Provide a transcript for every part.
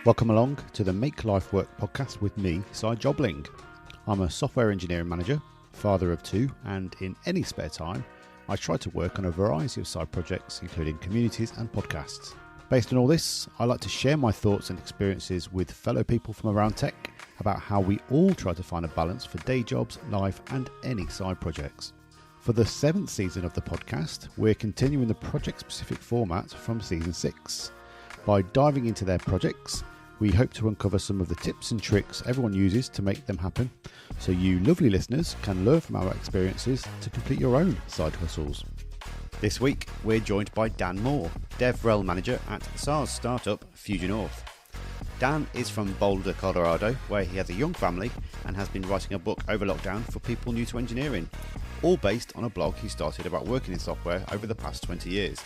Welcome along to the Make Life Work podcast with me, Si Jobling. I'm a software engineering manager, father of two, and in any spare time, I try to work on a variety of side projects, including communities and podcasts. Based on all this, I like to share my thoughts and experiences with fellow people from around tech about how we all try to find a balance for day jobs, life, and any side projects. For the 7th season of the podcast, we're continuing the project-specific format from Season 6. By diving into their projects, we hope to uncover some of the tips and tricks everyone uses to make them happen, so you lovely listeners can learn from our experiences to complete your own side hustles. This week, we're joined by Dan Moore, DevRel Manager at SaaS startup Fusion North. Dan is from Boulder, Colorado, where he has a young family and has been writing a book over lockdown for people new to engineering, all based on a blog he started about working in software over the past 20 years.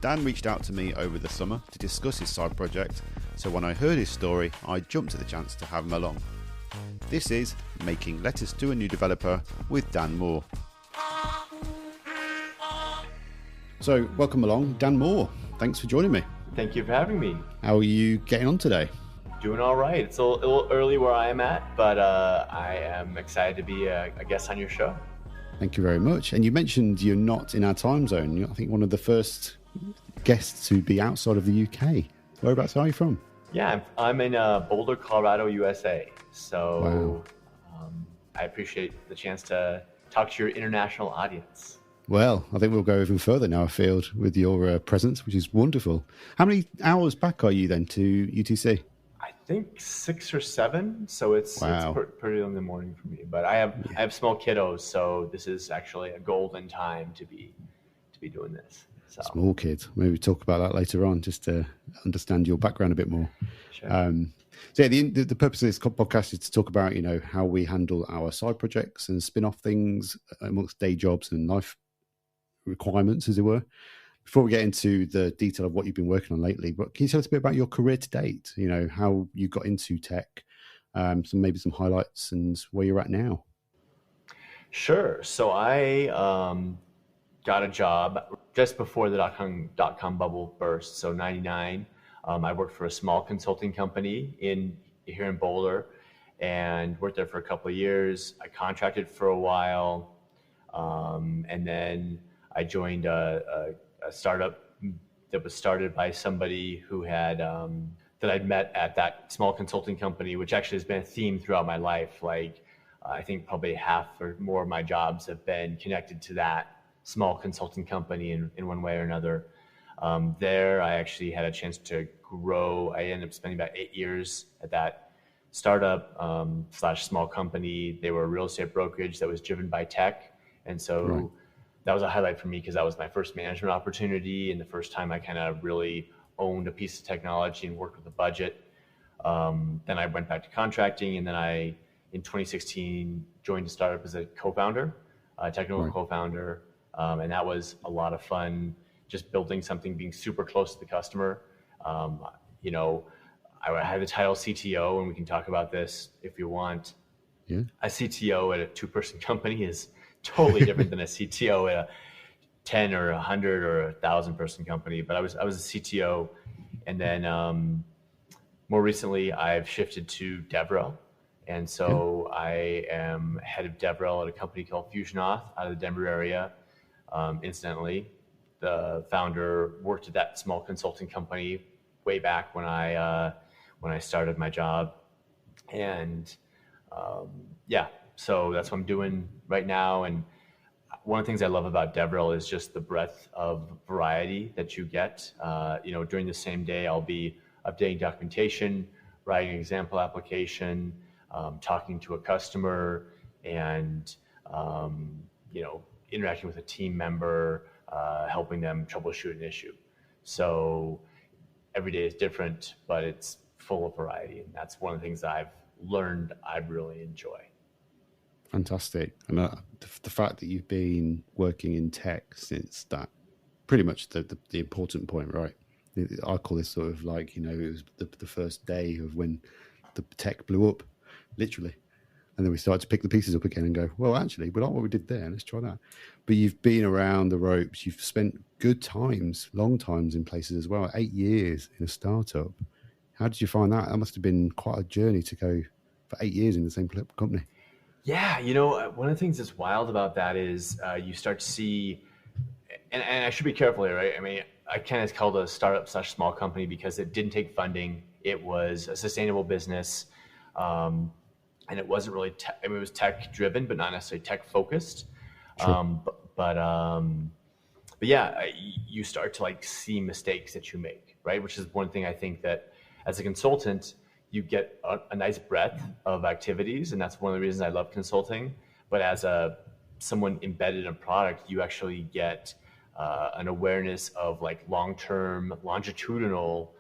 Dan reached out to me over the summer to discuss his side project, so when I heard his story, I jumped at the chance to have him along. This is Making Letters to a New Developer with Dan Moore. So, welcome along, Dan Moore. Thanks for joining me. Thank you for having me. How are you getting on today? Doing all right. It's a little early where I am at, but I am excited to be a guest on your show. Thank you very much. And you mentioned you're not in our time zone. You're, I think, one of the first guests to be outside of the UK. Whereabouts are you from? Yeah, I'm in Boulder, Colorado, USA. So Wow. I appreciate the chance to talk to your international audience. Well, I think we'll go even further now afield with your presence, which is wonderful. How many hours back are you then to UTC? I think 6 or 7, so it's pretty in the morning for me. But I have small kiddos, so this is actually a golden time to be doing this. So. Small kids. Maybe talk about that later on, just to understand your background a bit more. Sure. So yeah, the purpose of this podcast is to talk about, how we handle our side projects and spin-off things amongst day jobs and life requirements, as it were. Before we get into the detail of what you've been working on lately, but can you tell us a bit about your career to date? How you got into tech, maybe some highlights and where you're at now. Sure. So I got a job just before the dot-com bubble burst. So 99, I worked for a small consulting company here in Boulder and worked there for a couple of years. I contracted for a while. And then I joined a startup that was started by somebody who had, that I'd met at that small consulting company, which actually has been a theme throughout my life. Like, I think probably half or more of my jobs have been connected to that small consulting company in one way or another. There, I actually had a chance to grow. I ended up spending about 8 years at that startup / small company. They were a real estate brokerage that was driven by tech. And so that was a highlight for me because that was my first management opportunity and the first time I kind of really owned a piece of technology and worked with a budget. Then I went back to contracting, and then I, in 2016, joined a startup as a co-founder, a technical co-founder. And that was a lot of fun, just building something, being super close to the customer. I had the title CTO, and we can talk about this if you want. Yeah. A CTO at a 2-person company is totally different than a CTO at a 10 or 100 or 1,000 person company. But I was a CTO, and then more recently I've shifted to DevRel, and so I am head of DevRel at a company called Fusion North out of the Denver area. Incidentally, the founder worked at that small consulting company way back when I started my job, and so that's what I'm doing right now. And one of the things I love about DevRel is just the breadth of variety that you get. During the same day, I'll be updating documentation, writing an example application, talking to a customer, and interacting with a team member, helping them troubleshoot an issue. So every day is different, but it's full of variety. And that's one of the things that I've learned I really enjoy. Fantastic. And the fact that you've been working in tech since that, pretty much the important point, right? I call this sort of like, it was the first day of when the tech blew up, literally. And then we started to pick the pieces up again and go, well, actually, we like what we did there. Let's try that. But you've been around the ropes. You've spent good times, long times in places as well. 8 years in a startup. How did you find that? That must have been quite a journey to go for 8 years in the same company. Yeah, one of the things that's wild about that is you start to see, and I should be careful here, right? I mean, I kind of called it a startup slash small company because it didn't take funding. It was a sustainable business, and it wasn't really. I mean, it was tech driven, but not necessarily tech focused. Sure. But yeah, you start to like see mistakes that you make, right? Which is one thing I think that as a consultant, you get a nice breadth of activities, and that's one of the reasons I love consulting. But as someone embedded in a product, you actually get an awareness of like long-term, longitudinal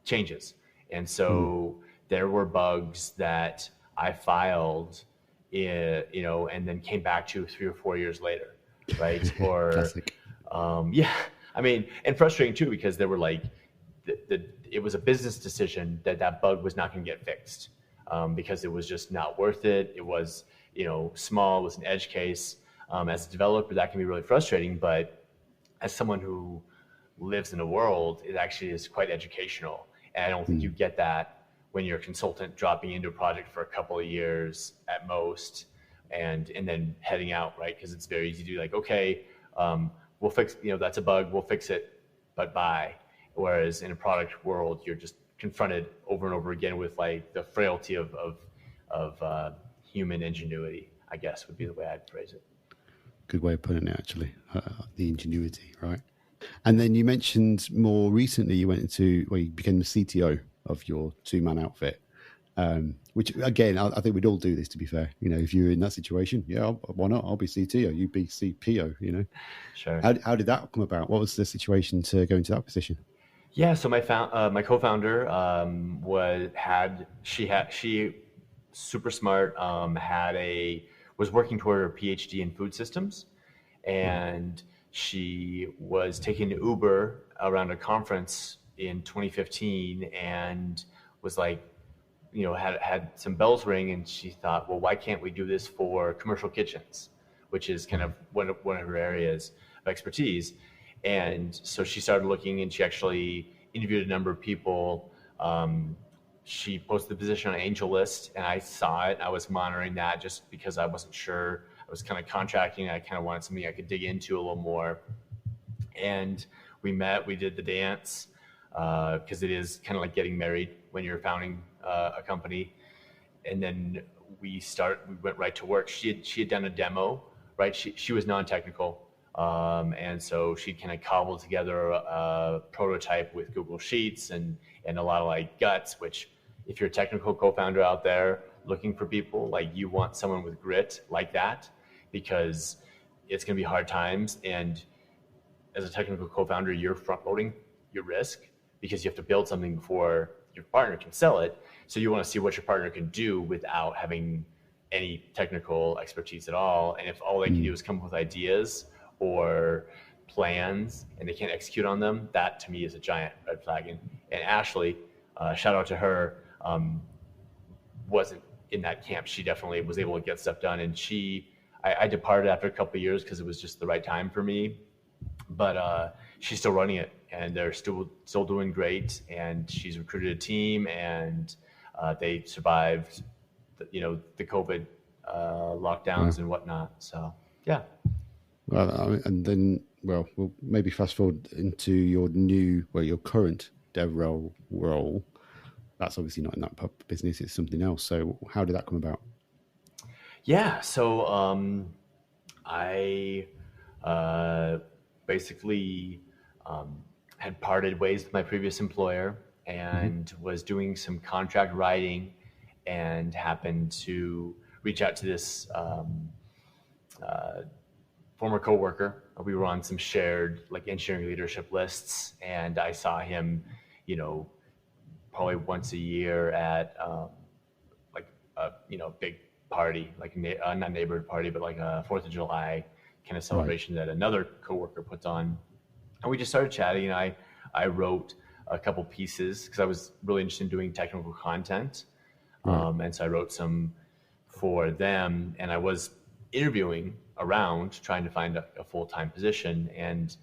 changes. And so there were bugs that I filed, and then came back to 3 or 4 years later, right? Or Classic. yeah, I mean, and frustrating too because there were like it was a business decision that bug was not going to get fixed because it was just not worth it. It was small, it was an edge case. As a developer, that can be really frustrating, but as someone who lives in the world, it actually is quite educational. And I don't think you get that when you're a consultant dropping into a project for a couple of years at most, and then heading out, right? Because it's very easy to be like, okay, we'll fix, that's a bug, we'll fix it, but bye. Whereas in a product world, you're just confronted over and over again with like the frailty of human ingenuity, I guess would be the way I'd phrase it. Good way of putting it, actually. The ingenuity, right? And then you mentioned more recently you you became the CTO of your two-man outfit, which again, I think we'd all do this, to be fair. If you're in that situation, why not? I'll be CTO, you be CPO, Sure. How did that come about? What was the situation to go into that position? Yeah, so my co-founder she super smart, was working toward her PhD in food systems, and she was taking an Uber around a conference in 2015 and was like, had some bells ring, and she thought, well, why can't we do this for commercial kitchens, which is kind of one of her areas of expertise. And so she started looking, and she actually interviewed a number of people. She posted the position on Angel List, and I saw it. I was monitoring that just because I wasn't sure. I was kind of contracting. I kind of wanted something I could dig into a little more. And we met. We did the dance because it is kind of like getting married when you're founding a company. And then we went right to work. She had done a demo, right? She was non-technical. And so she kind of cobbled together a prototype with Google Sheets and a lot of like guts, which if you're a technical co-founder out there looking for people, like you want someone with grit like that, because it's going to be hard times. And as a technical co-founder, you're front loading your risk because you have to build something before your partner can sell it. So you want to see what your partner can do without having any technical expertise at all. And if all they can do is come up with ideas or plans and they can't execute on them, that to me is a giant red flag. And Ashley, shout out to her, wasn't in that camp. She definitely was able to get stuff done. And I departed after a couple of years because it was just the right time for me. But she's still running it, and they're still doing great. And she's recruited a team, and they survived, the COVID lockdowns and whatnot. So yeah. Well, and then, we'll maybe fast forward into your your current dev role. That's obviously not in that pub business; it's something else. So, how did that come about? Yeah, so I basically had parted ways with my previous employer and was doing some contract writing, and happened to reach out to this former coworker. We were on some shared like engineering leadership lists, and I saw him, probably once a year at like a big party, like not neighborhood party, but like a 4th of July kind of celebration that another coworker puts on. And we just started chatting, and I wrote a couple pieces because I was really interested in doing technical content. And so I wrote some for them, and I was interviewing around trying to find a full-time position, and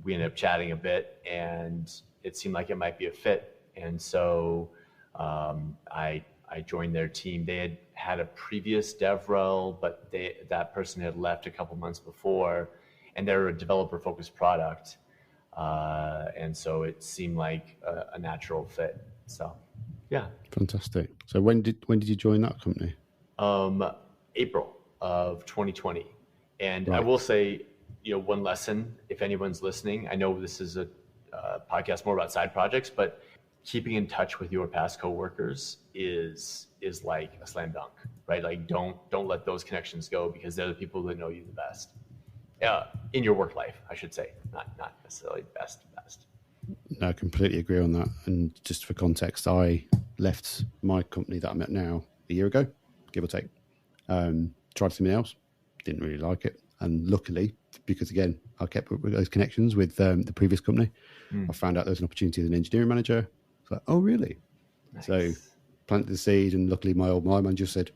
we ended up chatting a bit, and it seemed like it might be a fit. And so I joined their team. They had a previous DevRel, but that person had left a couple months before, and they're a developer-focused product. And so it seemed like a natural fit. So, yeah. Fantastic. So when did you join that company? April of 2020. And I Right. will say, one lesson, if anyone's listening, I know this is a podcast more about side projects, but keeping in touch with your past coworkers is like a slam dunk, right? Like don't let those connections go, because they're the people that know you the best. In your work life, I should say, not necessarily best. No, I completely agree on that. And just for context, I left my company that I'm at now a year ago, give or take. Tried something else, didn't really like it. And luckily, because again, I kept with those connections with the previous company, I found out there was an opportunity as an engineering manager. It's like, oh, really? Nice. So planted the seed, and luckily my old line manager said,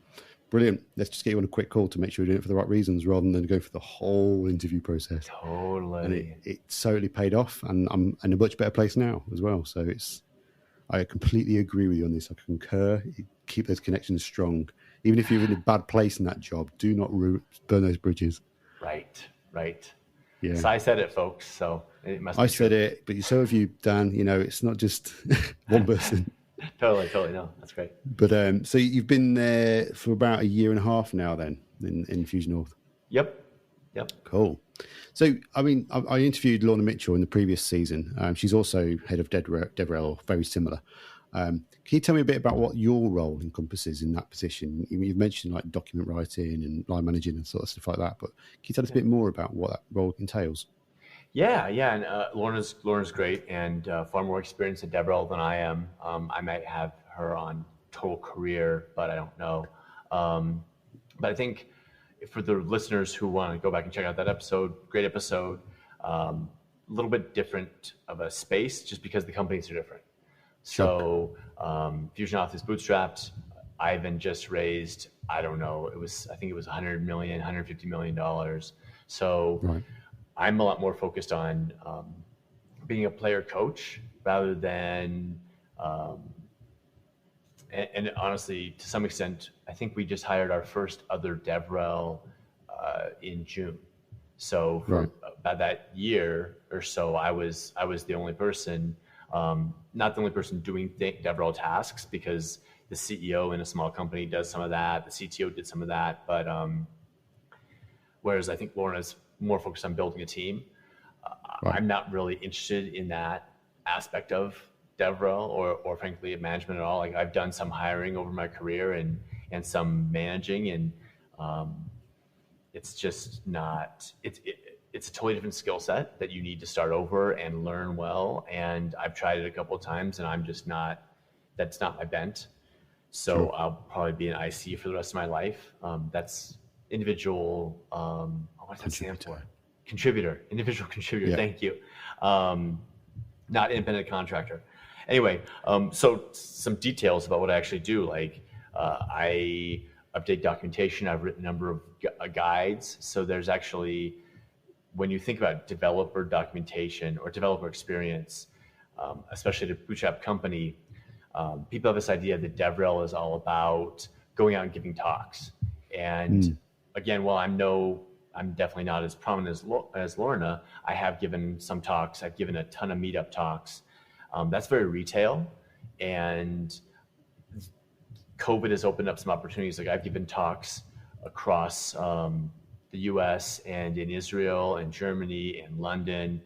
brilliant, let's just get you on a quick call to make sure you're doing it for the right reasons rather than going for the whole interview process. Totally. And it totally paid off, and I'm in a much better place now as well. So I completely agree with you on this. I concur. Keep those connections strong. Even if you're in a bad place in that job, do not burn those bridges. Right. Yeah. So I said it, folks. So it must be I true. said it, but so have you, Dan. It's not just one person. Totally. No, that's great. But so you've been there for about a year and a half now then in Fusion North. Yep. Cool. So, I mean, I interviewed Lorna Mitchell in the previous season. She's also head of DevRel, very similar. Can you tell me a bit about what your role encompasses in that position? You've mentioned like document writing and line managing and sort of stuff like that, but can you tell us a bit more about what that role entails? Yeah. And Lorna's great and far more experienced at DevRel than I am. I might have her on total career, but I don't know. But I think for the listeners who want to go back and check out that episode, great episode, a little bit different of a space just because the companies are different. So Fusion Auth is bootstrapped. Ivan just raised, I think it was $100 million, $150 million. So Right. I'm a lot more focused on being a player coach rather than, and honestly, to some extent, I think we just hired our first other DevRel in June. So for about that year or so, I was the only person, not the only person doing DevRel tasks, because the CEO in a small company does some of that, the CTO did some of that, but whereas I think Lorna's more focused on building a team. I'm not really interested in that aspect of DevRel or frankly frankly management at all. Like I've done some hiring over my career and some managing, and it's just not, it's a totally different skill set that you need to start over and learn well. And I've tried it a couple of times and I'm just not, that's not my bent. So sure. I'll probably be an IC for the rest of my life. That's individual, what's that stand for? Individual contributor. Yeah. Thank you. Not independent contractor. Anyway, so some details about what I actually do. Like I update documentation. I've written a number of guides. So there's actually, when you think about developer documentation or developer experience, especially at a bootstrap company, people have this idea that DevRel is all about going out and giving talks. And again, while I'm definitely not as prominent as Lorna, I have given some talks. I've given a ton of meetup talks. That's very retail, and COVID has opened up some opportunities. Like I've given talks across the US and in Israel and Germany and London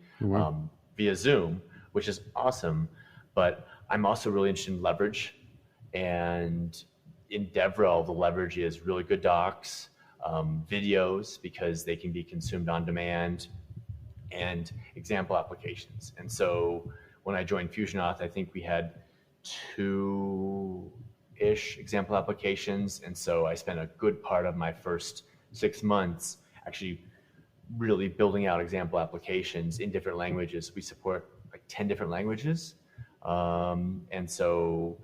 via Zoom, which is awesome. But I'm also really interested in leverage, and in DevRel, the leverage is really good docs, videos, because they can be consumed on demand, and example applications. And so when I joined Fusion Auth, I think we had 2-ish example applications. And so I spent a good part of my first 6 months actually really building out example applications in different languages. We support like 10 different languages. And so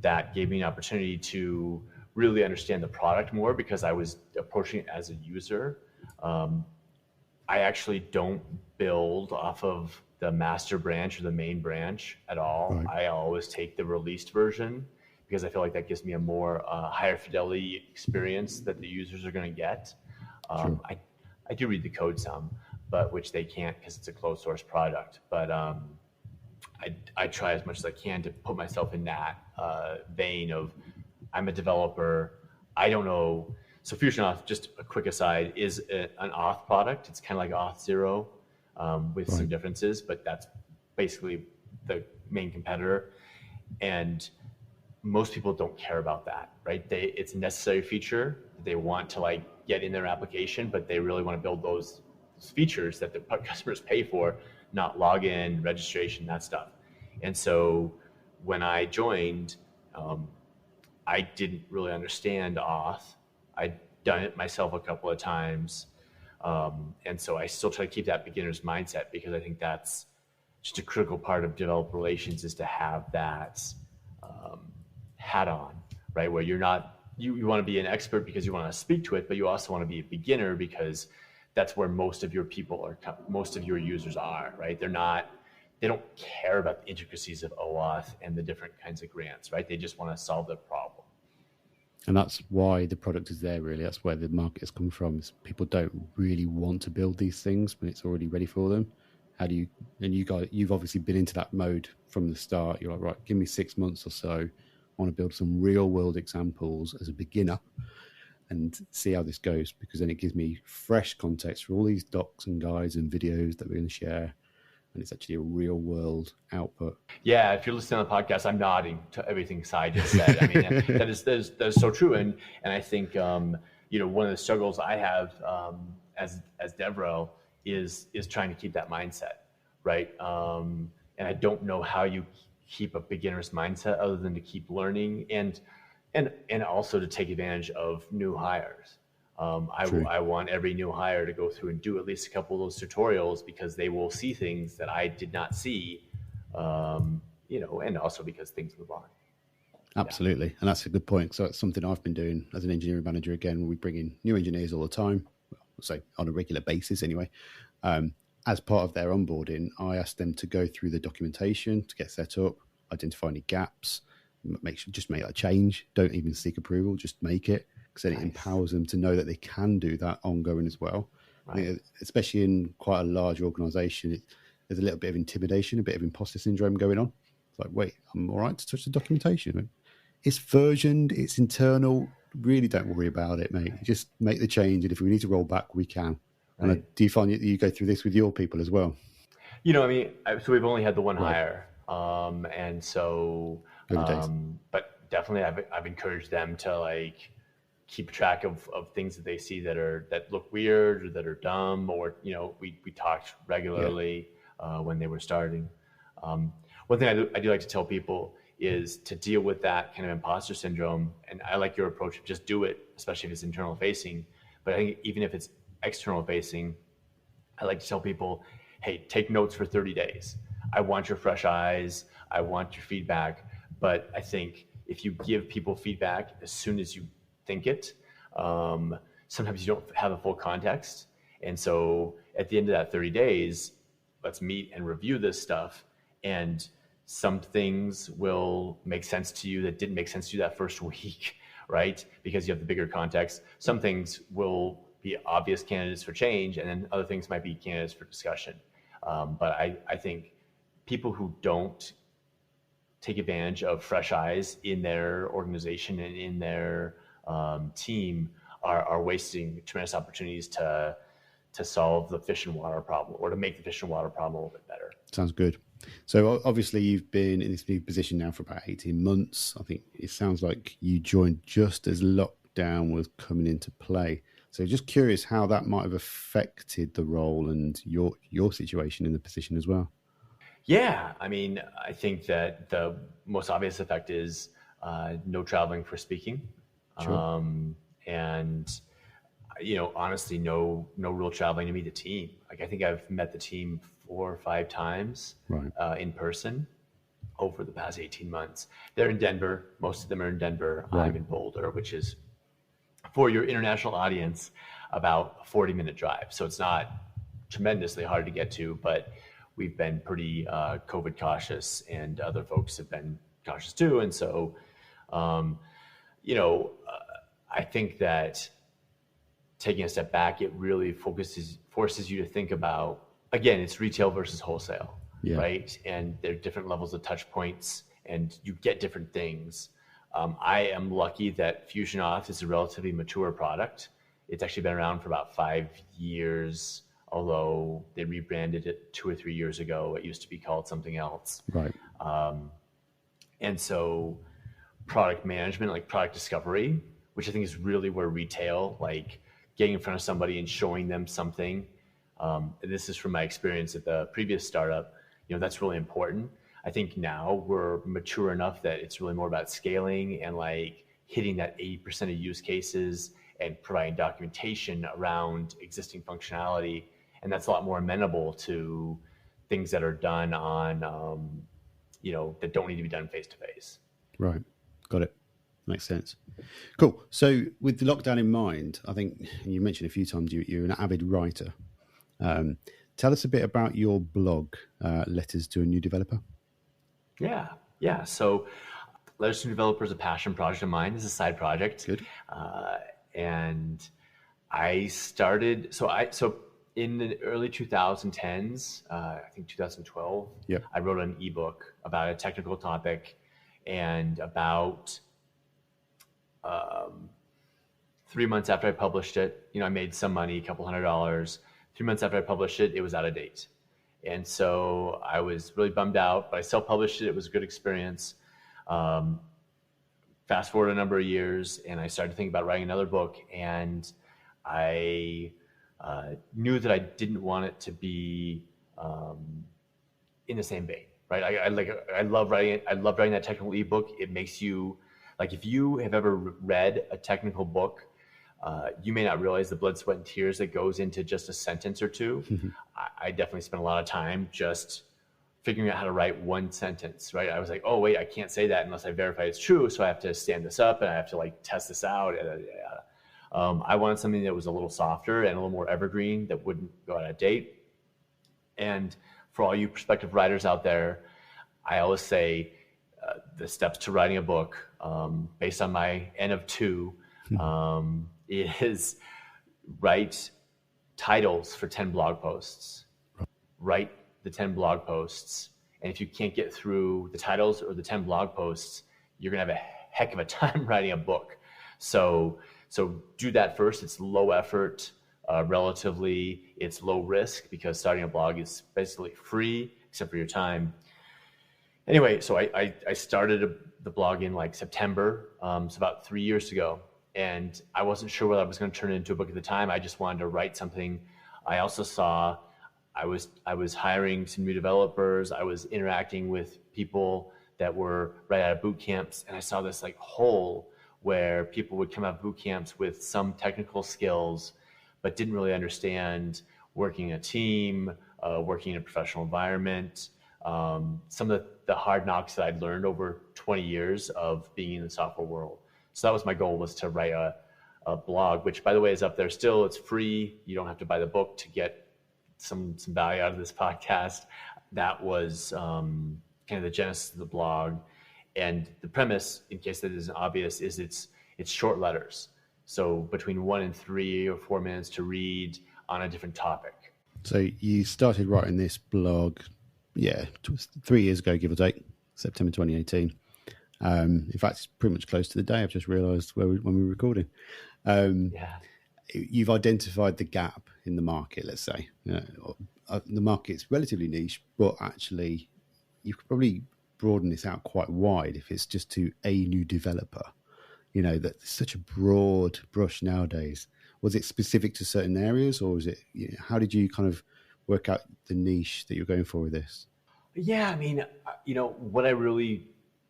that gave me an opportunity to really understand the product more, because I was approaching it as a user. I actually don't build off of the master branch or the main branch at all. Right. I always take the released version because I feel like that gives me a more higher fidelity experience that the users are going to get. Sure. I do read the code some, but which they can't because it's a closed source product. But I try as much as I can to put myself in that vein of I'm a developer. I don't know. So Fusion Auth, just a quick aside, is an auth product. It's kind of like Auth0 with some differences, but that's basically the main competitor. And most people don't care about that, right? It's a necessary feature they want to like get in their application, but they really want to build those features that the customers pay for, not login, registration, that stuff. And so when I joined, I didn't really understand auth. I'd done it myself a couple of times. And so I still try to keep that beginner's mindset because I think that's just a critical part of developer relations is to have that hat on, right? Where you're not, you want to be an expert because you want to speak to it, but you also want to be a beginner because that's where most of your people are, most of your users are, right? They don't care about the intricacies of OAuth and the different kinds of grants, right? They just want to solve the problem. And that's why the product is there, really. That's where the market has come from. Is people don't really want to build these things when it's already ready for them. How do you, and you guys, you've obviously been into that mode from the start. You're like, right, give me 6 months or so. I want to build some real world examples as a beginner and see how this goes, because then it gives me fresh context for all these docs and guides and videos that we're going to share. And it's actually a real world output. Yeah, if you're listening to the podcast, I'm nodding to everything Sai just said. I mean, that is so true. And I think one of the struggles I have as DevRel is trying to keep that mindset, right? And I don't know how you keep a beginner's mindset other than to keep learning and also to take advantage of new hires. I want every new hire to go through and do at least a couple of those tutorials because they will see things that I did not see, and also because things move on. Absolutely. And that's a good point. So it's something I've been doing as an engineering manager. Again, we bring in new engineers all the time, so on a regular basis anyway. As part of their onboarding, I ask them to go through the documentation to get set up, identify any gaps, make that change. Don't even seek approval, just make it. Because then it empowers them to know that they can do that ongoing as well. Right. I think especially in quite a large organization, there's a little bit of intimidation, a bit of imposter syndrome going on. It's like, wait, I'm all right to touch the documentation. It's versioned, it's internal. Really don't worry about it, mate. Just make the change. And if we need to roll back, we can. Right. And do you find that you go through this with your people as well? So we've only had the one hire. And so, but definitely I've encouraged them to keep track of things that they see that look weird or that are dumb, or we talked regularly when they were starting. One thing I do like to tell people is to deal with that kind of imposter syndrome, and I like your approach of just do it, especially if it's internal facing. But I think even if it's external facing, I like to tell people, hey, take notes for 30 days. I want your fresh eyes. I want your feedback. But I think if you give people feedback as soon as you think it, sometimes you don't have the full context. And so at the end of that 30 days, let's meet and review this stuff. And some things will make sense to you that didn't make sense to you that first week, right? Because you have the bigger context. Some things will be obvious candidates for change, and then other things might be candidates for discussion. But I think people who don't take advantage of fresh eyes in their organization and in their team are wasting tremendous opportunities to solve the fish and water problem, or to make the fish and water problem a little bit better. Sounds good. So obviously you've been in this new position now for about 18 months. I think it sounds like you joined just as lockdown was coming into play. So just curious how that might have affected the role and your situation in the position as well. Yeah, I think that the most obvious effect is no traveling for speaking. Sure. And honestly, no real traveling to meet the team. I think I've met the team 4 or 5 times in person over the past 18 months. They're in Denver. Most of them are in Denver. Right. I'm in Boulder, which is, for your international audience, about a 40-minute drive. So it's not tremendously hard to get to, but we've been pretty COVID cautious, and other folks have been cautious too. And so, you know, I think that taking a step back, it really forces you to think about, again, it's retail versus wholesale, right? And there are different levels of touch points, and you get different things. I am lucky that Fusion Auth is a relatively mature product. It's actually been around for about 5 years, although they rebranded it 2 or 3 years ago. It used to be called something else. Right. And so product management, like product discovery, which I think is really where retail, like getting in front of somebody and showing them something. And this is from my experience at the previous startup, that's really important. I think now we're mature enough that it's really more about scaling and like hitting that 80% of use cases and providing documentation around existing functionality. And that's a lot more amenable to things that are done on, that don't need to be done face to face. Right. Got it. Makes sense. Cool. So with the lockdown in mind, I think you mentioned a few times you're an avid writer. Tell us a bit about your blog, Letters to a New Developer. Yeah. So Letters to a New Developer is a passion project of mine. It's a side project. Good. And I started, so in the early 2010s, I think 2012, I wrote an ebook about a technical topic, and about 3 months after I published it, I made some money, a couple $100. 3 months after I published it, it was out of date. And so I was really bummed out, but I self-published it. It was a good experience. Fast forward a number of years, and I started thinking about writing another book, and I knew that I didn't want it to be in the same vein, right? I love writing it. I love writing that technical ebook. It makes you, like, if you have ever read a technical book, you may not realize the blood, sweat, and tears that goes into just a sentence or two. I definitely spent a lot of time just figuring out how to write one sentence, right? I was like, oh, wait, I can't say that unless I verify it's true. So I have to stand this up, and I have to like test this out. I wanted something that was a little softer and a little more evergreen, that wouldn't go out of date. And for all you prospective writers out there, I always say the steps to writing a book, based on my N of 2, is write titles for 10 blog posts. Write the 10 blog posts. And if you can't get through the titles or the 10 blog posts, you're going to have a heck of a time writing a book. So do that first. It's low effort, relatively. It's low risk, because starting a blog is basically free except for your time. Anyway, so I started the blog in like September, so about 3 years ago. And I wasn't sure whether I was going to turn it into a book at the time. I just wanted to write something. I also saw I was hiring some new developers. I was interacting with people that were right out of boot camps, and I saw this like hole where people would come out of boot camps with some technical skills, but didn't really understand working in a team, working in a professional environment. Some of the hard knocks that I'd learned over 20 years of being in the software world. So that was my goal, was to write a blog, which, by the way, is up there still. It's free. You don't have to buy the book to get some value out of this podcast. That was kind of the genesis of the blog. And the premise, in case that isn't obvious, is it's short letters. So between 1 and 3 or 4 minutes to read on a different topic. So you started writing this blog, 3 years ago, give or take, September 2018. In fact, it's pretty much close to the day. I've just realised when we were recording. You've identified the gap in the market, let's say. The market's relatively niche, but actually you could probably broaden this out quite wide if it's just to a new developer. That's such a broad brush nowadays. Was it specific to certain areas, or was it, how did you kind of work out the niche that you're going for with this? Yeah, I mean, what I really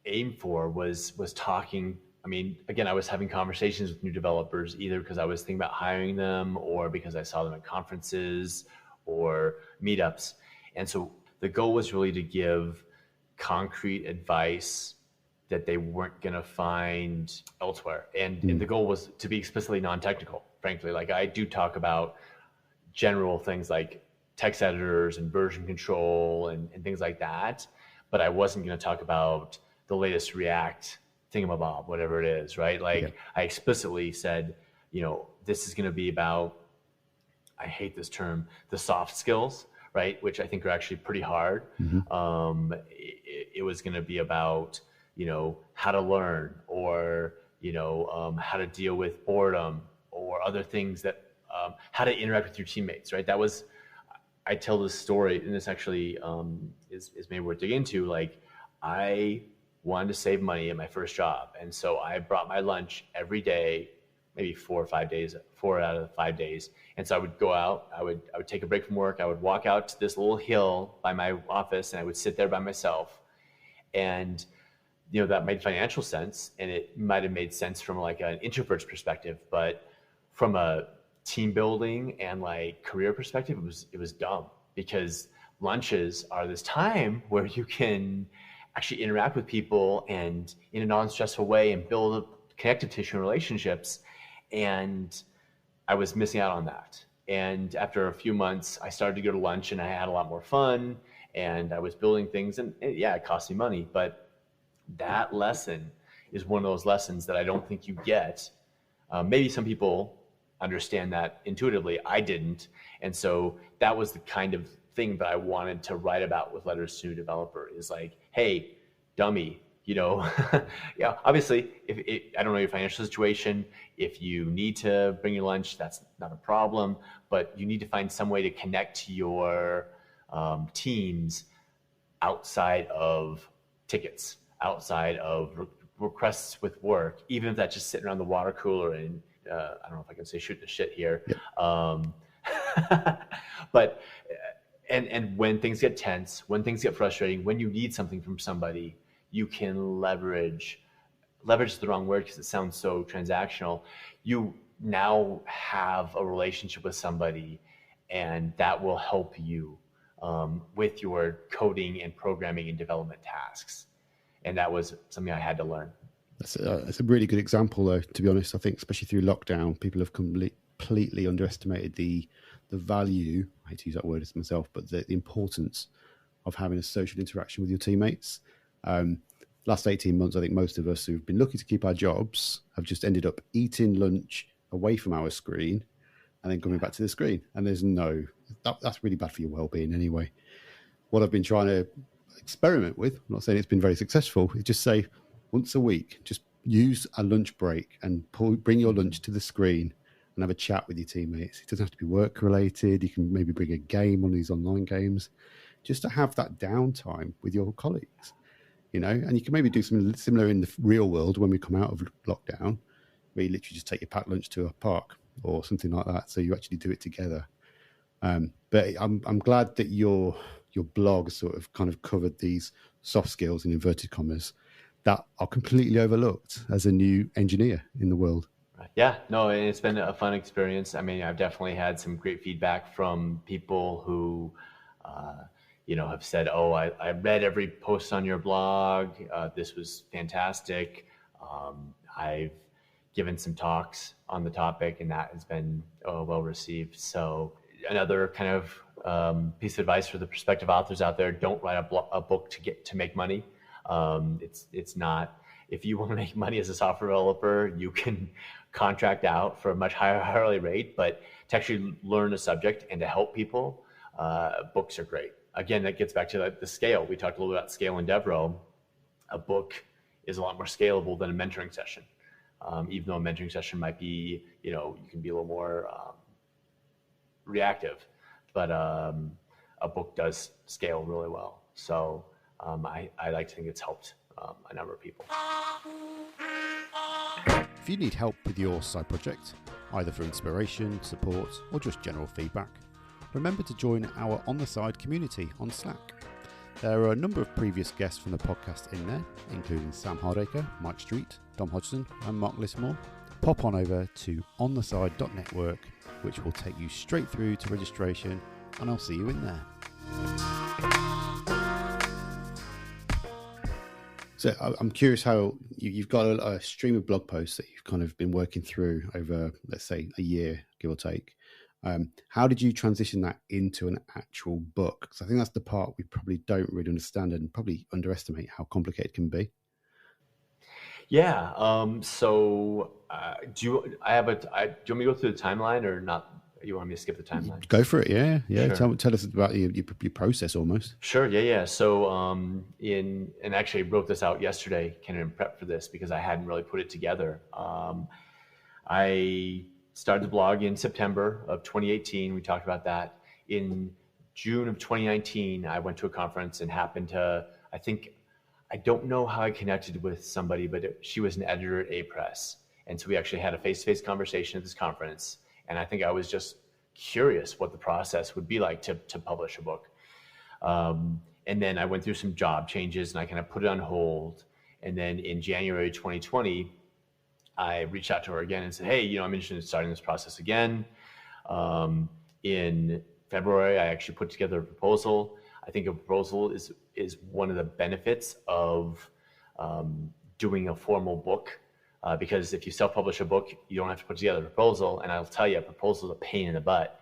aimed for was talking. I mean, again, I was having conversations with new developers, either because I was thinking about hiring them, or because I saw them at conferences or meetups. And so the goal was really to give concrete advice that they weren't going to find elsewhere. And the goal was to be explicitly non-technical, frankly. Like, I do talk about general things like text editors and version control and things like that. But I wasn't going to talk about the latest React thingamabob, whatever it is, right? Like I explicitly said, this is going to be about, I hate this term, the soft skills, right? Which I think are actually pretty hard. It was going to be about, how to learn, or, how to deal with boredom, or other things that, how to interact with your teammates, right? That was, I tell this story, and this actually is maybe worth digging into. Like, I wanted to save money at my first job, and so I brought my lunch every day, maybe 4 out of the 5 days. And so I would go out, I would take a break from work, I would walk out to this little hill by my office, and I would sit there by myself. And that made financial sense, and it might have made sense from like an introvert's perspective, but from a team building and like career perspective, it was dumb, because lunches are this time where you can actually interact with people and in a non-stressful way and build connective tissue and relationships. And I was missing out on that. And after a few months, I started to go to lunch, and I had a lot more fun, and I was building things, and yeah, it cost me money, but that lesson is one of those lessons that I don't think you get. Maybe some people understand that intuitively. I didn't. And so that was the kind of thing that I wanted to write about with Letters to a New Developer, is like, hey, dummy, yeah, obviously, I don't know your financial situation. If you need to bring your lunch, that's not a problem, but you need to find some way to connect to your teams outside of tickets, outside of requests with work, even if that's just sitting around the water cooler and I don't know if I can say shoot the shit here. But and when things get tense, when things get frustrating, when you need something from somebody, you can leverage is the wrong word because it sounds so transactional. You now have a relationship with somebody, and that will help you with your coding and programming and development tasks. And that was something I had to learn. That's a really good example, though, to be honest. I think especially through lockdown, people have completely underestimated the value, I hate to use that word myself, but the importance of having a social interaction with your teammates. Last 18 months, I think most of us who've been lucky to keep our jobs have just ended up eating lunch away from our screen and then coming back to the screen. And that's really bad for your well-being anyway. What I've been trying to experiment with, I'm not saying it's been very successful, is just say once a week, just use a lunch break and bring your lunch to the screen and have a chat with your teammates. It doesn't have to be work related. You can maybe bring a game, one of these online games, just to have that downtime with your colleagues, and you can maybe do something similar in the real world when we come out of lockdown, where you literally just take your packed lunch to a park or something like that. So you actually do it together. But I'm glad that your blog sort of kind of covered these soft skills in inverted commas that are completely overlooked as a new engineer in the world. Yeah, no, it's been a fun experience. I mean, I've definitely had some great feedback from people who, have said, oh, I read every post on your blog. This was fantastic. I've given some talks on the topic, and that has been well received. So another kind of piece of advice for the prospective authors out there: don't write a book to make money. It's not. If you want to make money as a software developer, you can contract out for a much higher hourly rate. But to actually learn a subject and to help people, books are great. Again, that gets back to the scale. We talked a little bit about scale in DevRel. A book is a lot more scalable than a mentoring session. Even though a mentoring session might be, you can be a little more reactive, but a book does scale really well. So I like to think it's helped a number of people. If you need help with your side project, either for inspiration, support, or just general feedback, remember to join our On the Side community on Slack. There are a number of previous guests from the podcast in there, including Sam Hardacre, Mike Street, Dom Hodgson, and Mark Lismore. Pop on over to ontheside.network, which will take you straight through to registration, and I'll see you in there. So I'm curious how you've got a stream of blog posts that you've kind of been working through over, let's say, a year, give or take. How did you transition that into an actual book? Because I think that's the part we probably don't really understand and probably underestimate how complicated it can be. Yeah. Do you? I have a. Do you want me to go through the timeline or not? You want me to skip the timeline? Go for it. Yeah, yeah. Sure. Tell us about your process almost. Sure. Yeah. Yeah. So, and actually I wrote this out yesterday, kind of in prep for this because I hadn't really put it together. I started the blog in September of 2018. We talked about that. In June of 2019, I went to a conference and happened to, I don't know how I connected with somebody, but she was an editor at A Press. And so we actually had a face-to-face conversation at this conference. And I think I was just curious what the process would be like to publish a book. And then I went through some job changes and I kind of put it on hold. And then in January 2020, I reached out to her again and said, hey, I'm interested in starting this process again. In February, I actually put together a proposal. I think a proposal is one of the benefits of doing a formal book, because if you self-publish a book, you don't have to put together a proposal. And I'll tell you, a proposal is a pain in the butt,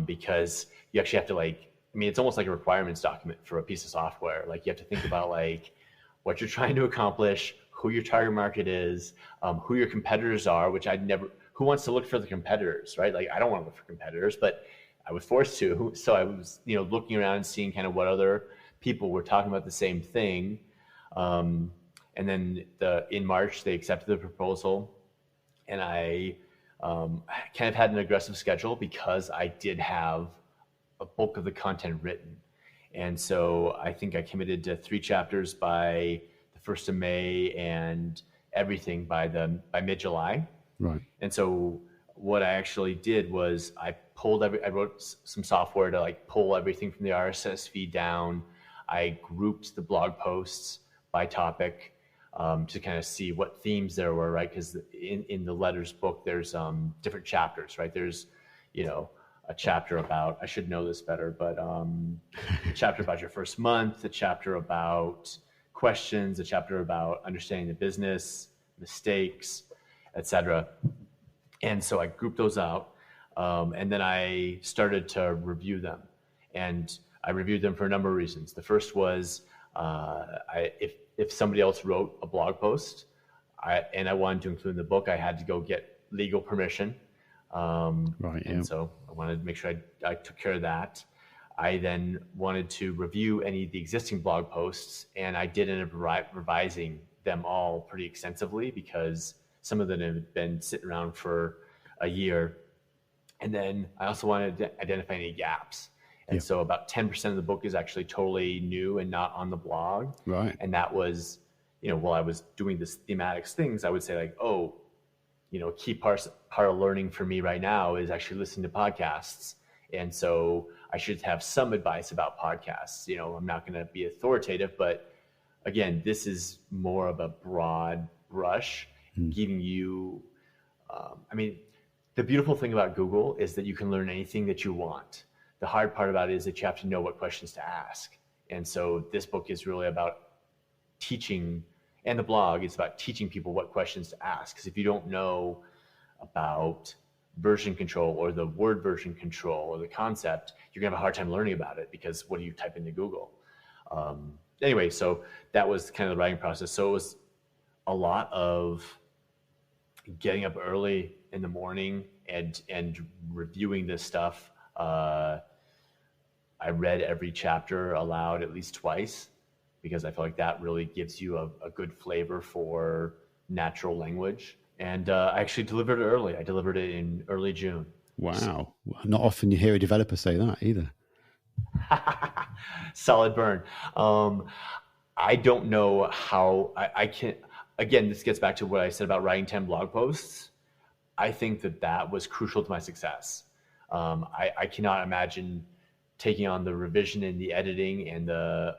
because you actually have to it's almost like a requirements document for a piece of software. Like you have to think about what you're trying to accomplish, who your target market is, who your competitors are, who wants to look for the competitors, right? Like I don't want to look for competitors, but I was forced to. So I was, looking around and seeing kind of what other people were talking about the same thing. And then in March, they accepted the proposal, and I kind of had an aggressive schedule because I did have a bulk of the content written. And so I think I committed to 3 chapters by the 1st of May and everything by mid-July. Right. And so what I actually did was I wrote some software to pull everything from the RSS feed down. I grouped the blog posts by topic, to kind of see what themes there were, right? Because in the letters book, there's different chapters, right? There's, a chapter about, I should know this better, but a chapter about your first month, a chapter about questions, a chapter about understanding the business, mistakes, etc. And so I grouped those out, and then I started to review them. And I reviewed them for a number of reasons. The first was, if somebody else wrote a blog post, and I wanted to include in the book, I had to go get legal permission. Right. Yeah. And so I wanted to make sure I took care of that. I then wanted to review any of the existing blog posts, and I did end up revising them all pretty extensively because some of them have been sitting around for a year. And then I also wanted to identify any gaps. And so about 10% of the book is actually totally new and not on the blog. Right. And that was, while I was doing this thematics things, I would say a key part of learning for me right now is actually listening to podcasts. And so I should have some advice about podcasts. I'm not going to be authoritative, but again, this is more of a broad brush, giving you, the beautiful thing about Google is that you can learn anything that you want. The hard part about it is that you have to know what questions to ask. And so this book is really about teaching, and the blog is about teaching people what questions to ask. Because if you don't know about version control or the word version control or the concept, you're gonna have a hard time learning about it, because what do you type into Google? Anyway, so that was kind of the writing process. So it was a lot of getting up early in the morning and reviewing this stuff. I read every chapter aloud at least twice, because I feel like that really gives you a good flavor for natural language. And I actually delivered it early. I delivered it in early June. Wow. Not often you hear a developer say that either. Solid burn. I don't know how I can, again, this gets back to what I said about writing 10 blog posts. I think that was crucial to my success. I cannot imagine taking on the revision and the editing and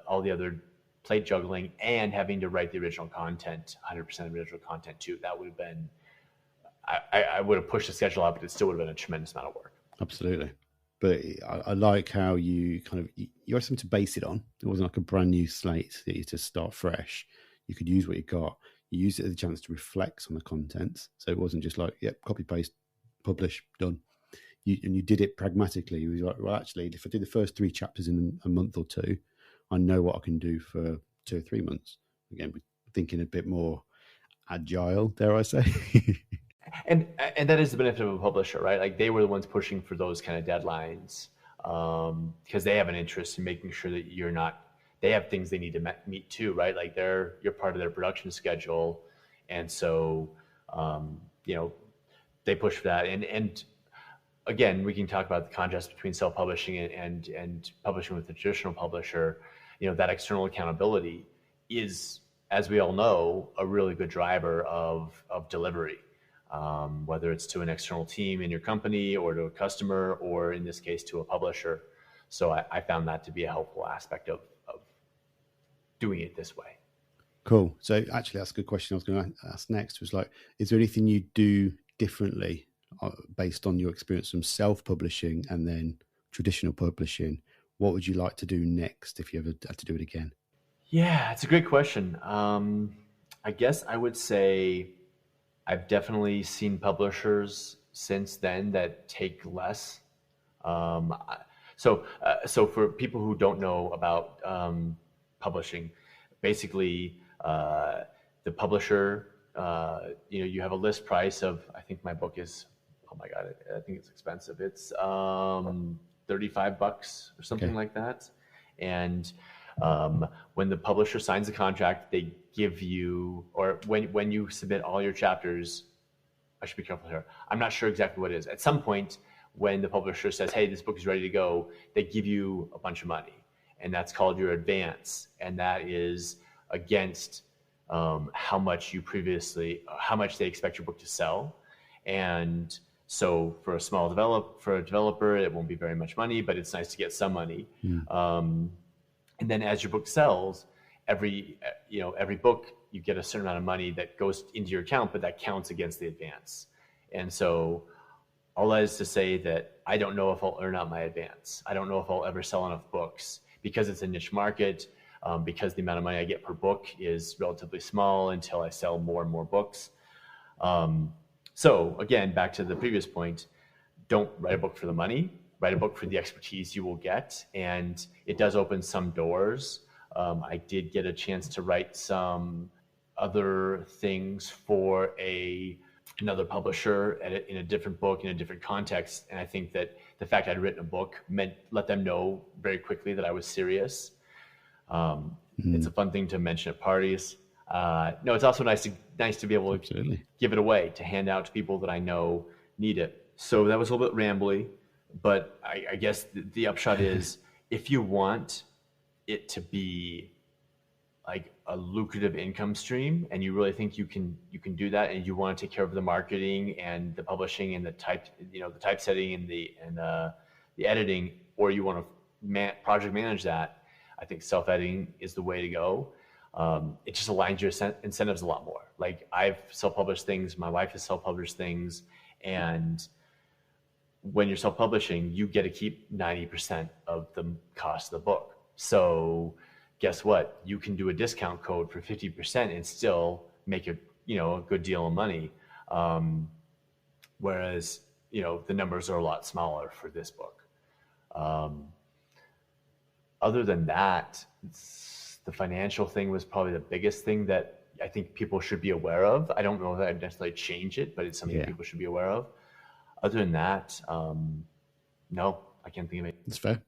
all the other plate juggling and having to write the original content, 100% original content too. That would have been, I would have pushed the schedule up, but it still would have been a tremendous amount of work. Absolutely. But I like how you you had something to base it on. It wasn't like a brand new slate that you just start fresh. You could use what you got. You used it as a chance to reflect on the contents. So it wasn't just like, yep, copy, paste, publish, done. you did it pragmatically. You was like, well, actually, if I do the first 3 chapters in a month or 2, I know what I can do for 2 or 3 months. Again, we're thinking a bit more agile, dare I say. And that is the benefit of a publisher, right? Like they were the ones pushing for those kind of deadlines, because they have an interest in making sure that you're not. They have things they need to meet too, right? Like you're part of their production schedule, and so you know they push for that. And again, we can talk about the contrast between self-publishing and publishing with a traditional publisher. You know, that external accountability is, as we all know, a really good driver of delivery. Whether it's to an external team in your company or to a customer, or in this case, to a publisher. So I found that to be a helpful aspect of doing it this way. Cool. So actually, that's a good question I was going to ask next, was like, is there anything you do differently based on your experience from self-publishing and then traditional publishing? What would you like to do next if you ever had to do it again? Yeah, it's a great question. I guess I would say I've definitely seen publishers since then that take less. So for people who don't know about publishing, basically the publisher, you have a list price of, I think my book is, oh my God, I think it's expensive. It's $35 or something like that. And when the publisher signs the contract, they give you, or when you submit all your chapters, I should be careful here. I'm not sure exactly what it is. At some point, when the publisher says, hey, this book is ready to go, they give you a bunch of money. And that's called your advance. And that is against how much they expect your book to sell. And so for a developer, it won't be very much money, but it's nice to get some money. And then as your book sells, every book, you get a certain amount of money that goes into your account, but that counts against the advance. And so all that is to say that I don't know if I'll earn out my advance. I don't know if I'll ever sell enough books, because it's a niche market, because the amount of money I get per book is relatively small until I sell more and more books. So again, back to the previous point, don't write a book for the money. Write a book for the expertise you will get, and it does open some doors. I did get a chance to write some other things for another publisher in a different book, in a different context, and I think that the fact I'd written a book let them know very quickly that I was serious. It's a fun thing to mention at parties. No, it's also nice to be able to give it away, to hand out to people that I know need it. So that was a little bit rambly. But I guess the upshot is, if you want it to be like a lucrative income stream, and you really think you can do that, and you want to take care of the marketing and the publishing and the typesetting and the editing, or you want to project manage that, I think self-editing is the way to go. It just aligns your incentives a lot more. Like I've self-published things, my wife has self-published things, and when you're self-publishing, you get to keep 90% of the cost of the book. So guess what? You can do a discount code for 50% and still make a good deal of money. Whereas, the numbers are a lot smaller for this book. Other than that, the financial thing was probably the biggest thing that I think people should be aware of. I don't know that I'd necessarily change it, but it's something people should be aware of. Other than that, no, I can't think of it. That's fair.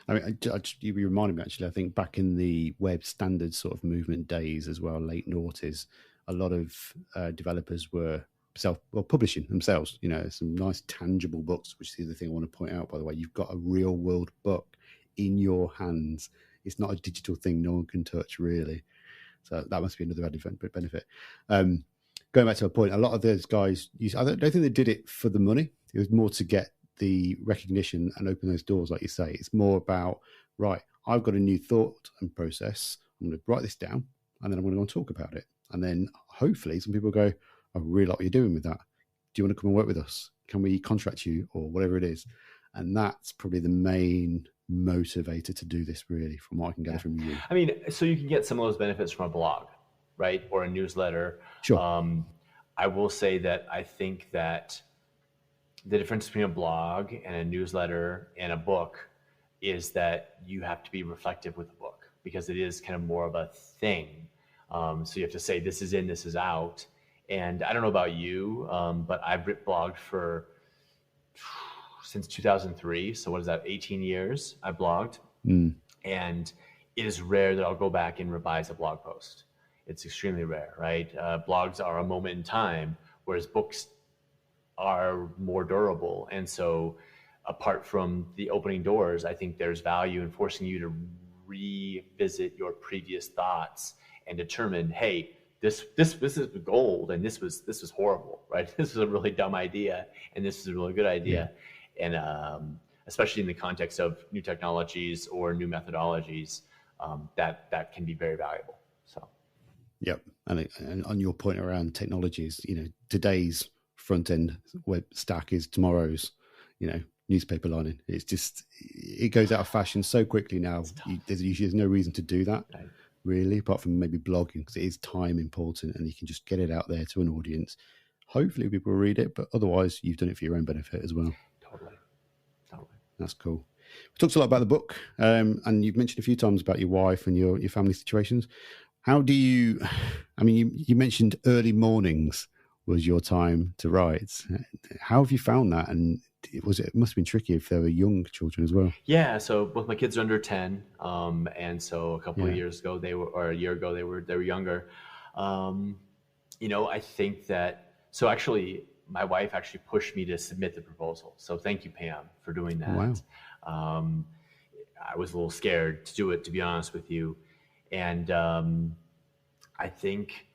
I mean, you reminded me, actually, I think back in the web standard sort of movement days as well, late noughties, a lot of developers were publishing themselves, some nice tangible books, which is the other thing I want to point out, by the way. You've got a real world book in your hands. It's not a digital thing no one can touch, really. So that must be another added benefit. Going back to a point, a lot of those guys, I don't think they did it for the money. It was more to get the recognition and open those doors, like you say. It's more about, right, I've got a new thought and process. I'm going to write this down, and then I'm going to go and talk about it. And then hopefully some people go, I really like what you're doing with that. Do you want to come and work with us? Can we contract you, or whatever it is? And that's probably the main motivator to do this, really, from what I can gather from you. I mean, so you can get some of those benefits from a blog, right? Or a newsletter. Sure. I will say that I think that the difference between a blog and a newsletter and a book is that you have to be reflective with the book because it is kind of more of a thing. So you have to say, this is in, this is out. And I don't know about you, but I've blogged for since 2003. So what is that? 18 years I blogged. And it is rare that I'll go back and revise a blog post. It's extremely rare, right? Blogs are a moment in time, whereas books are more durable. And so apart from the opening doors, I think there's value in forcing you to revisit your previous thoughts and determine, hey, this is gold, and this was horrible, right? This was a really dumb idea, and this is a really good idea. Yeah. And especially in the context of new technologies or new methodologies, that can be very valuable. So, yep. And on your point around technologies, today's front end web stack is tomorrow's, newspaper lining. It's just, it goes out of fashion so quickly now. There's no reason to do that. Right. Really, apart from maybe blogging, because it is time important and you can just get it out there to an audience. Hopefully people will read it, but otherwise you've done it for your own benefit as well. Totally. That's cool. We talked a lot about the book, and you've mentioned a few times about your wife and your family situations. How do you, you mentioned early mornings was your time to write. How have you found that? And it must have been tricky if they were young children as well. Yeah, so both my kids are under 10, and so a couple of years ago a year ago they were younger. I think that, so actually my wife actually pushed me to submit the proposal. So thank you, Pam, for doing that. Wow. I was a little scared to do it, to be honest with you, and I think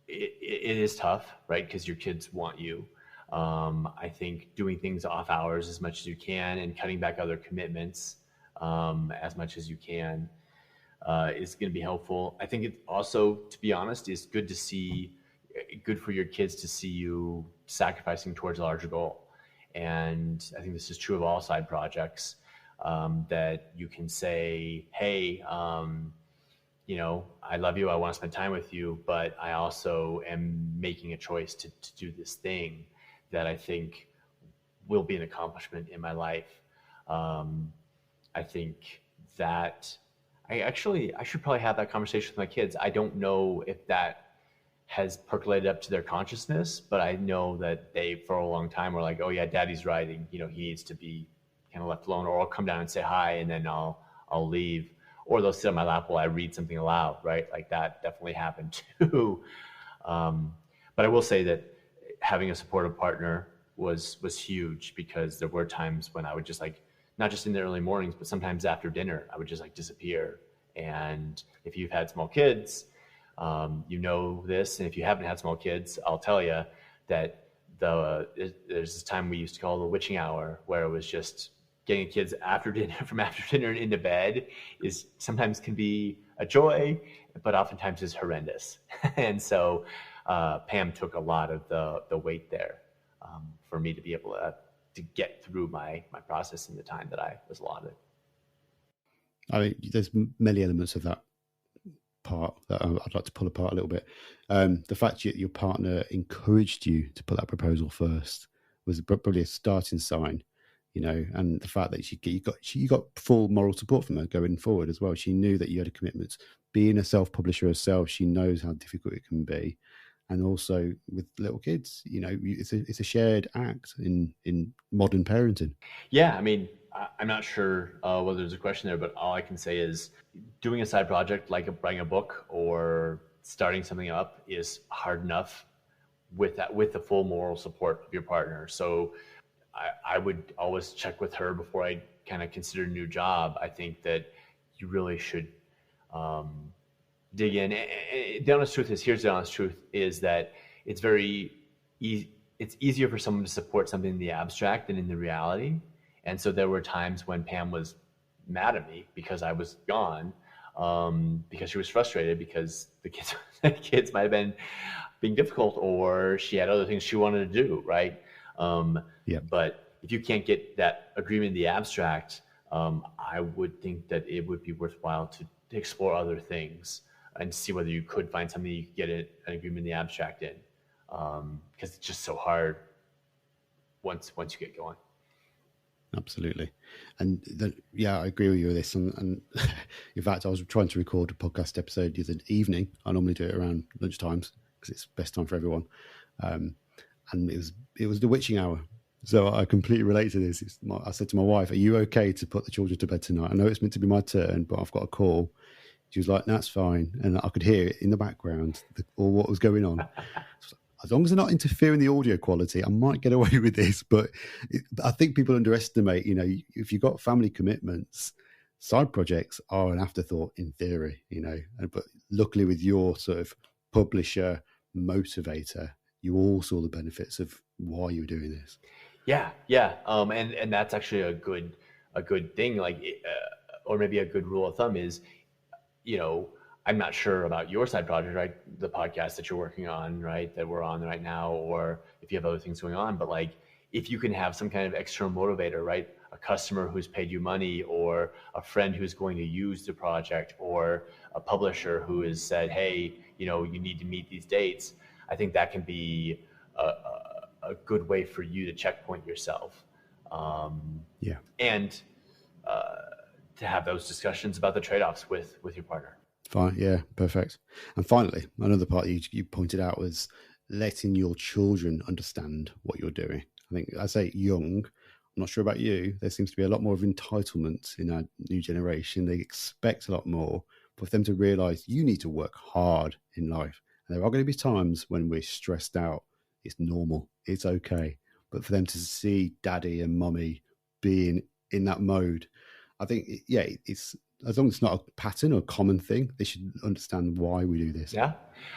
it is tough, right? Because your kids want you. I think doing things off hours as much as you can and cutting back other commitments as much as you can is going to be helpful. I think it also, to be honest, is good for your kids to see you sacrificing towards a larger goal. And I think this is true of all side projects, that you can say, hey, I love you, I want to spend time with you, but I also am making a choice to do this thing that I think will be an accomplishment in my life. I think that I should probably have that conversation with my kids. I don't know if that has percolated up to their consciousness, but I know that they, for a long time, were like, oh yeah, daddy's writing, he needs to be kind of left alone, or I'll come down and say hi and then I'll leave. Or they'll sit on my lap while I read something aloud, right? Like that definitely happened too. But I will say that having a supportive partner was huge, because there were times when I would just not just in the early mornings, but sometimes after dinner, I would just disappear. And if you've had small kids, this, and if you haven't had small kids, I'll tell you that there's this time we used to call the witching hour, where it was just getting kids from after dinner and into bed is sometimes can be a joy, but oftentimes is horrendous. And so Pam took a lot of the weight there for me to be able to get through my process in the time that I was allotted. There's many elements of that part that I'd like to pull apart a little bit. The fact that your partner encouraged you to put that proposal first was probably a starting sign. And the fact that you got full moral support from her going forward as well. She knew that you had a commitment. Being a self-publisher herself, she knows how difficult it can be. And also with little kids, it's a shared act in modern parenting. Yeah, I'm not sure whether there's a question there, but all I can say is doing a side project like writing a book or starting something up is hard enough with the full moral support of your partner. So I would always check with her before I kind of consider a new job. I think that you really should dig in. And the honest truth is that it's very easy. It's easier for someone to support something in the abstract than in the reality. And so there were times when Pam was mad at me because I was gone, because she was frustrated because the kids might have been being difficult, or she had other things she wanted to do, right? But if you can't get that agreement in the abstract, I would think that it would be worthwhile to explore other things and see whether you could find something you could get an agreement in the abstract in, because it's just so hard. once you get going. Absolutely. And I agree with you with this. And in fact, I was trying to record a podcast episode the other evening. I normally do it around lunchtimes because it's best time for everyone. And it was the witching hour. So I completely relate to this. I said to my wife, "Are you okay to put the children to bed tonight? I know it's meant to be my turn, but I've got a call." She was like, "That's fine." And I could hear it in the background, or what was going on. As long as they're not interfering the audio quality, I might get away with this. But I think people underestimate, if you've got family commitments, side projects are an afterthought in theory, But luckily with your sort of publisher motivator, you all saw the benefits of why you were doing this. Yeah. And that's actually a good thing, or maybe a good rule of thumb is, I'm not sure about your side project, right? The podcast that you're working on, right? That we're on right now, or if you have other things going on, but like, if you can have some kind of external motivator, right? A customer who's paid you money, or a friend who's going to use the project, or a publisher who has said, "Hey, you need to meet these dates." I think that can be a good way for you to checkpoint yourself. And to have those discussions about the trade-offs with your partner. Fine. Yeah, perfect. And finally, another part you pointed out was letting your children understand what you're doing. I think, I say young, I'm not sure about you, there seems to be a lot more of entitlement in our new generation. They expect a lot more. But for them to realize you need to work hard in life. And there are going to be times when we're stressed out. It's normal. It's okay. But for them to see daddy and mummy being in that mode, I think, it's, as long as it's not a pattern or a common thing, they should understand why we do this. Yeah.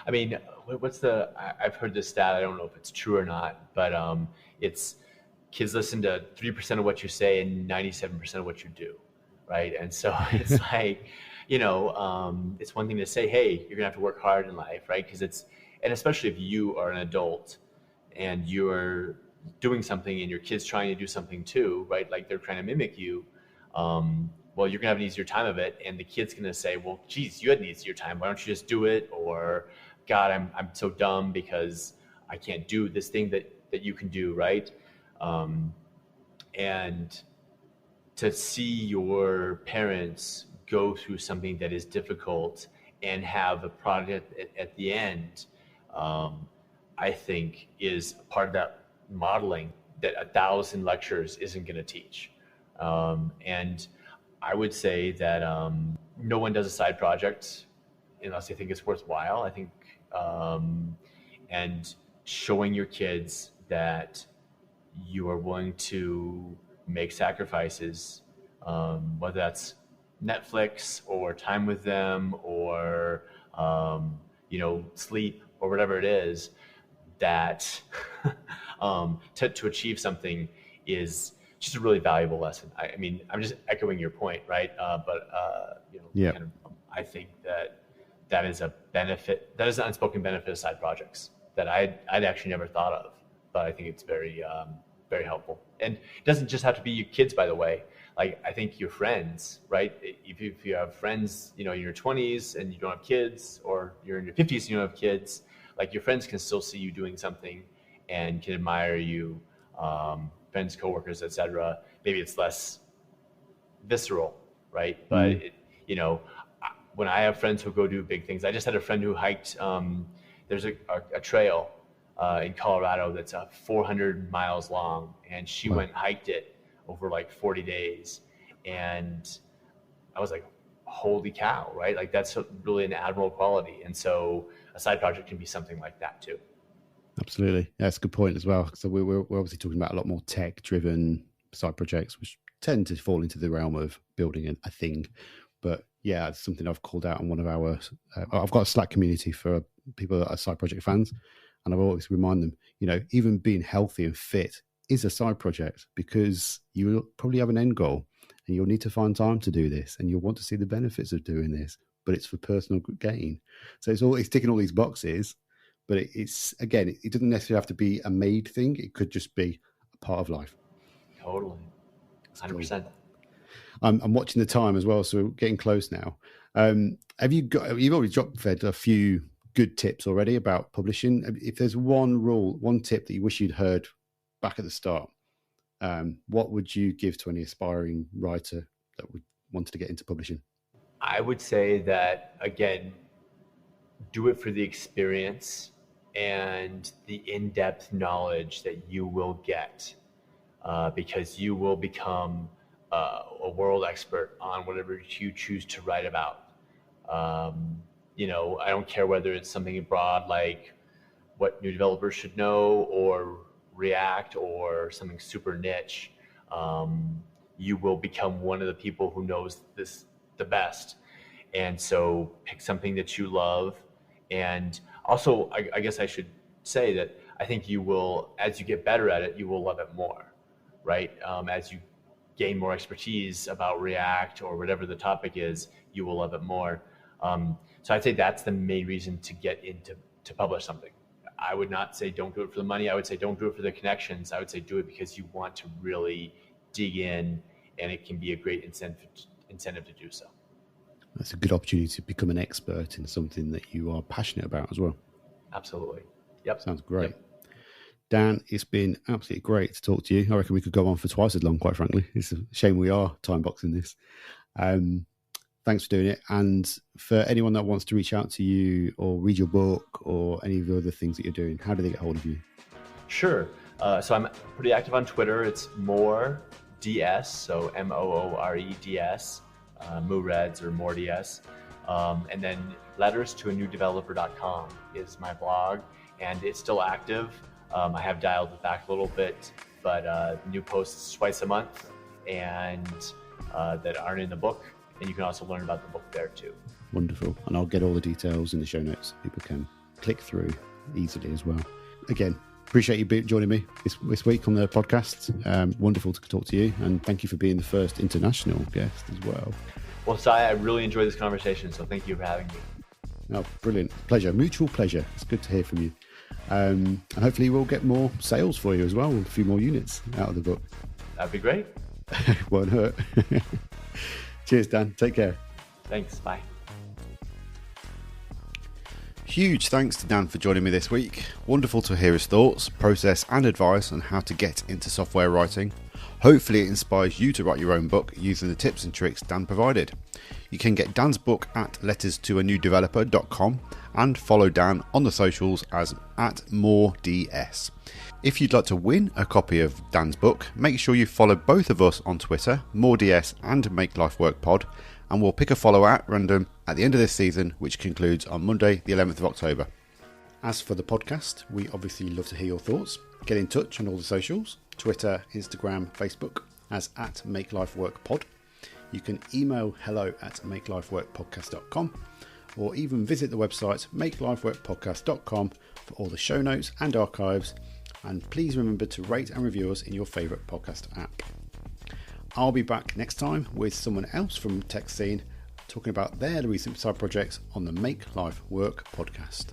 I mean, I've heard this stat, I don't know if it's true or not, but it's kids listen to 3% of what you say and 97% of what you do, right? And so it's like, it's one thing to say, "Hey, you're gonna have to work hard in life," right? And especially if you are an adult and you're doing something and your kid's trying to do something too, right? Like they're trying to mimic you. Well, you're gonna have an easier time of it, and the kid's gonna say, "Well, geez, you had an easier time. Why don't you just do it?" Or, "God, I'm so dumb because I can't do this thing that you can do," right? And to see your parents go through something that is difficult and have a product at the end, I think is part of that modeling that 1,000 lectures isn't going to teach. And I would say that no one does a side project unless they think it's worthwhile. I think, and showing your kids that you are willing to make sacrifices, whether that's Netflix or time with them or, sleep or whatever it is, that to achieve something is just a really valuable lesson. I mean, I'm just echoing your point, right? Kind of, I think that is a benefit. That is an unspoken benefit of side projects that I'd actually never thought of, but I think it's very, very helpful. And it doesn't just have to be your kids, by the way. Like, I think your friends, right? If you have friends, in your 20s and you don't have kids, or you're in your 50s and you don't have kids, like your friends can still see you doing something and can admire you. Friends, coworkers, etc. Maybe it's less visceral, right? But when I have friends who go do big things, I just had a friend who hiked. There's a trail in Colorado that's 400 miles long, and she went and hiked it over like 40 days, and I was like, holy cow, right? Like that's really an admirable quality. And so a side project can be something like that too. Absolutely. Yeah, that's a good point as well. So we're obviously talking about a lot more tech-driven side projects, which tend to fall into the realm of building a thing. But yeah, it's something I've called out on one of our... I've got a Slack community for people that are side project fans, and I always remind them, even being healthy and fit is a side project, because you'll probably have an end goal and you'll need to find time to do this, and you'll want to see the benefits of doing this, but it's for personal gain. So it's ticking all these boxes. But it's, again, it doesn't necessarily have to be a made thing. It could just be a part of life. Totally. 100%. I'm watching the time as well, so we're getting close now. You've already fed a few good tips already about publishing. If there's one tip that you wish you'd heard back at the start, What would you give to any aspiring writer that would wanted to get into publishing? I would say that, again, do it for the experience and the in-depth knowledge that you will get, because you will become a world expert on whatever you choose to write about. I don't care whether it's something broad like what new developers should know, or React, or something super niche. You will become one of the people who knows this the best. And so pick something that you love. And also, I guess I should say that I think you will, as you get better at it, you will love it more, right? As you gain more expertise about React or whatever the topic is, you will love it more. So I'd say that's the main reason to get into to publish something. I would not say don't do it for the money. I would say don't do it for the connections. I would say do it because you want to really dig in, and it can be a great incentive to do so. That's a good opportunity to become an expert in something that you are passionate about as well. Absolutely. Yep. Sounds great. Yep. Dan, it's been absolutely great to talk to you. I reckon we could go on for twice as long, quite frankly. It's a shame we are time boxing this. Thanks for doing it. And for anyone that wants to reach out to you or read your book or any of the other things that you're doing, how do they get hold of you? Sure. So I'm pretty active on Twitter. It's More DS, so MOOREDS, Mooreds or More DS. And then letterstoanewdeveloper.com is my blog, and it's still active. I have dialed it back a little bit, but new posts twice a month, and that aren't in the book. And you can also learn about the book there too. Wonderful. And I'll get all the details in the show notes. People can click through easily as well. Again, appreciate you joining me this week on the podcast. Wonderful to talk to you. And thank you for being the first international guest as well. Well, Sai, I really enjoyed this conversation. So thank you for having me. Oh, brilliant. Pleasure. Mutual pleasure. It's good to hear from you. And hopefully we'll get more sales for you as well. A few more units out of the book. That'd be great. Won't hurt. Cheers, Dan. Take care. Thanks. Bye. Huge thanks to Dan for joining me this week. Wonderful to hear his thoughts, process and advice on how to get into software writing. Hopefully it inspires you to write your own book using the tips and tricks Dan provided. You can get Dan's book at letterstoanewdeveloper.com and follow Dan on the socials as @moreds. If you'd like to win a copy of Dan's book, make sure you follow both of us on Twitter, MoreDS and Make Life Work Pod, and we'll pick a follower at random at the end of this season, which concludes on Monday, the 11th of October. As for the podcast, we obviously love to hear your thoughts. Get in touch on all the socials, Twitter, Instagram, Facebook, as @MakeLifeWorkPod. You can email hello@makelifeworkpodcast.com, or even visit the website makelifeworkpodcast.com for all the show notes and archives. And please remember to rate and review us in your favourite podcast app. I'll be back next time with someone else from the tech scene talking about their recent side projects on the Make Life Work podcast.